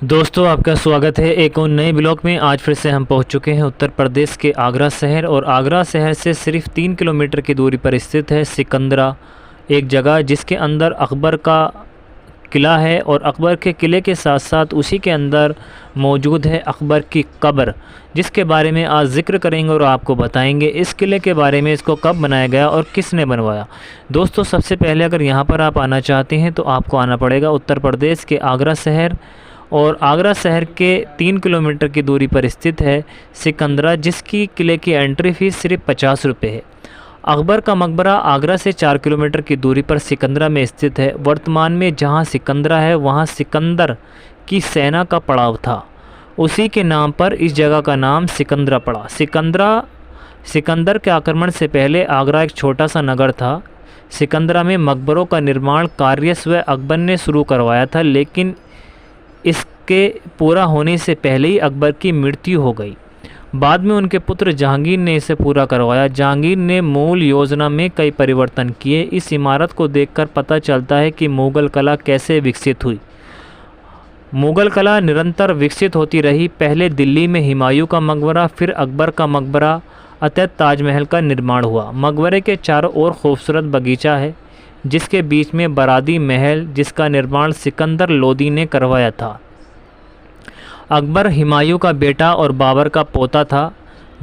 दोस्तों, आपका स्वागत है एक और नए ब्लॉग में। आज फिर से हम पहुंच चुके हैं उत्तर प्रदेश के आगरा शहर, और आगरा शहर से सिर्फ 3 किलोमीटर की दूरी पर स्थित है सिकंदरा, एक जगह जिसके अंदर अकबर का किला है। और अकबर के किले के साथ साथ उसी के अंदर मौजूद है अकबर की कब्र, जिसके बारे में आज ज़िक्र करेंगे और आपको बताएंगे इस किले के बारे में, इसको कब बनाया गया और किसने बनवाया। दोस्तों, सबसे पहले अगर यहाँ पर आप आना चाहते हैं तो आपको आना पड़ेगा उत्तर प्रदेश के आगरा शहर, और आगरा शहर के 3 किलोमीटर की दूरी पर स्थित है सिकंदरा, जिसकी किले की एंट्री फ़ीस सिर्फ 50 रुपये है। अकबर का मकबरा आगरा से 4 किलोमीटर की दूरी पर सिकंदरा में स्थित है। वर्तमान में जहां सिकंदरा है वहां सिकंदर की सेना का पड़ाव था, उसी के नाम पर इस जगह का नाम सिकंदरा पड़ा। सिकंदर के आक्रमण से पहले आगरा एक छोटा सा नगर था। सिकंदरा में मकबरों का निर्माण कार्य स्वयं अकबर ने शुरू करवाया था, लेकिन इसके पूरा होने से पहले ही अकबर की मृत्यु हो गई। बाद में उनके पुत्र जहांगीर ने इसे पूरा करवाया। जहांगीर ने मूल योजना में कई परिवर्तन किए। इस इमारत को देखकर पता चलता है कि मुग़ल कला कैसे विकसित हुई। मुग़ल कला निरंतर विकसित होती रही। पहले दिल्ली में हुमायूं का मकबरा, फिर अकबर का मकबरा, अतः ताजमहल का निर्माण हुआ। मकबरे के चारों ओर खूबसूरत बगीचा है, जिसके बीच में बरादी महल, जिसका निर्माण सिकंदर लोदी ने करवाया था। अकबर हुमायूं का बेटा और बाबर का पोता था।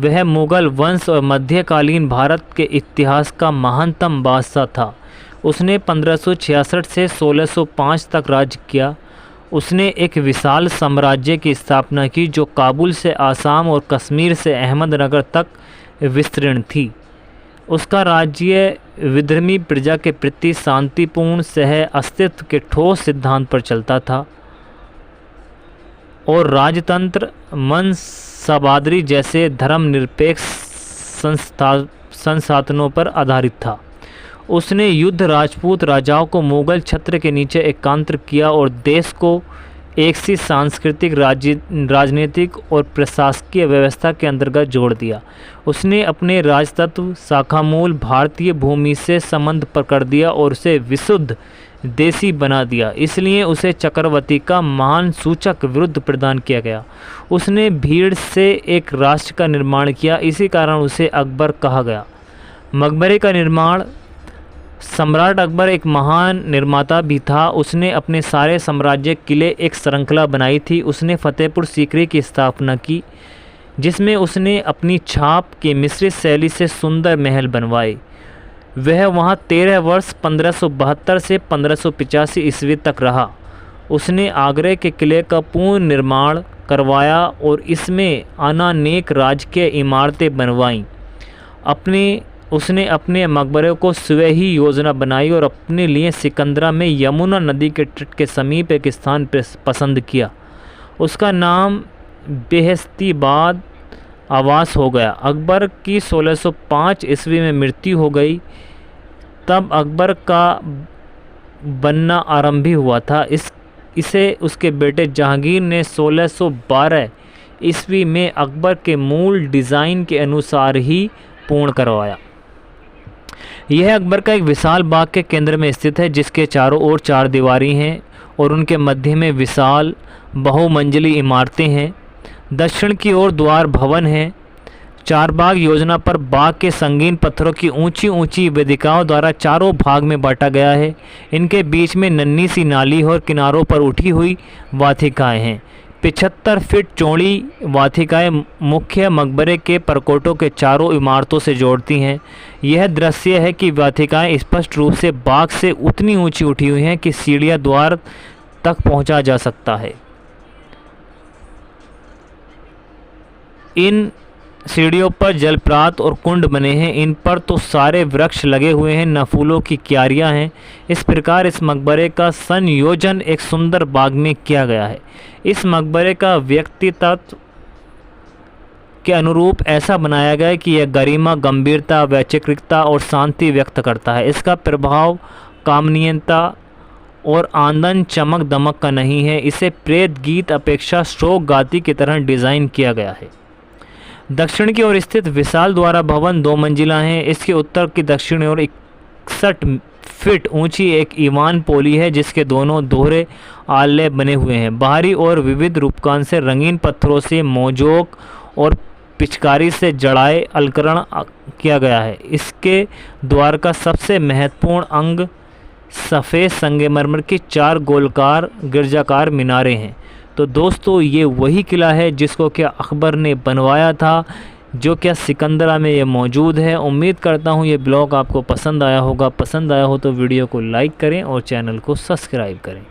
वह मुग़ल वंश और मध्यकालीन भारत के इतिहास का महानतम बादशाह था। उसने 1566 से 1605 तक राज्य किया। उसने एक विशाल साम्राज्य की स्थापना की, जो काबुल से आसाम और कश्मीर से अहमदनगर तक विस्तृत थी। उसका राज्य विधर्मी प्रजा के प्रति शांतिपूर्ण सह अस्तित्व के ठोस सिद्धांत पर चलता था, और राजतंत्र मनसबादरी जैसे धर्मनिरपेक्ष संसाधनों पर आधारित था। उसने युद्ध राजपूत राजाओं को मुग़ल छत्र के नीचे एकांतर किया और देश को एक सी सांस्कृतिक, राजनीतिक और प्रशासकीय व्यवस्था के अंतर्गत जोड़ दिया। उसने अपने राजतत्व शाखामूल भारतीय भूमि से संबंध पकड़ दिया और उसे विशुद्ध देसी बना दिया। इसलिए उसे चक्रवर्ती का महान सूचक विरुद्ध प्रदान किया गया। उसने भीड़ से एक राष्ट्र का निर्माण किया, इसी कारण उसे अकबर कहा गया। मकबरे का निर्माण। सम्राट अकबर एक महान निर्माता भी था। उसने अपने सारे साम्राज्य किले एक श्रृंखला बनाई थी। उसने फतेहपुर सीकरी की स्थापना की, जिसमें उसने अपनी छाप की मिश्रित शैली से सुंदर महल बनवाए। वह वहाँ 13 वर्ष 1572 से 1585 ईस्वी तक रहा। उसने आगरे के किले का पूर्ण निर्माण करवाया और इसमें अनेक राजकीय इमारतें बनवाईं। उसने अपने मकबरे को स्वयं ही योजना बनाई और अपने लिए सिकंदरा में यमुना नदी के तट के समीप एक स्थान पसंद किया। उसका नाम बेहस्तीबाद आवास हो गया। अकबर की 1605 ईस्वी में मृत्यु हो गई। तब अकबर का बनना आरंभ हुआ था। इसे उसके बेटे जहांगीर ने 1612 ईस्वी में अकबर के मूल डिज़ाइन के अनुसार ही पूर्ण करवाया। यह अकबर का एक विशाल बाग के केंद्र में स्थित है, जिसके चारों ओर 4 दीवारें हैं और उनके मध्य में विशाल बहुमंजिली इमारतें हैं। दक्षिण की ओर द्वार भवन है। 4 बाग योजना पर बाग के संगीन पत्थरों की ऊंची ऊंची वेदिकाओं द्वारा चारों भाग में बांटा गया है। इनके बीच में नन्ही सी नाली और किनारों पर उठी हुई वाथिकाएं हैं। 75 फीट चौड़ी वाथिकाएं मुख्य मकबरे के परकोटों के चारों इमारतों से जोड़ती हैं। यह दृश्य है कि वाथिकाएं स्पष्ट रूप से बाग से उतनी ऊंची उठी हुई हैं कि सीढ़ियां द्वार तक पहुंचा जा सकता है। इन सीढ़ियों पर जलप्रात और कुंड बने हैं। इन पर तो सारे वृक्ष लगे हुए हैं, न फूलों की क्यारियां हैं। इस प्रकार इस मकबरे का संयोजन एक सुंदर बाग में किया गया है। इस मकबरे का व्यक्तित्व के अनुरूप ऐसा बनाया गया है कि यह गरिमा, गंभीरता, वैचारिकता और शांति व्यक्त करता है। इसका प्रभाव कामनीयता और आंदन चमक दमक का नहीं है। इसे प्रेत गीत अपेक्षा शोक गाती की तरह डिज़ाइन किया गया है। दक्षिण की ओर स्थित विशाल द्वारा भवन 2 मंजिला है। इसके उत्तर की दक्षिण ओर 61 फीट ऊंची एक ईवान पोली है जिसके दोनों दोहरे आले बने हुए हैं। बाहरी और विविध रूपकान से रंगीन पत्थरों से मोज़ेक और पिचकारी से जड़ाए अलंकरण किया गया है। इसके द्वार का सबसे महत्वपूर्ण अंग सफ़ेद संगमरमर की 4 गोलाकार गिरजाकार मीनारें हैं। तो दोस्तों ये वही किला है जिसको क्या अकबर ने बनवाया था, जो क्या सिकंदरा में ये मौजूद है। उम्मीद करता हूँ ये ब्लॉग आपको पसंद आया होगा। पसंद आया हो तो वीडियो को लाइक करें और चैनल को सब्सक्राइब करें।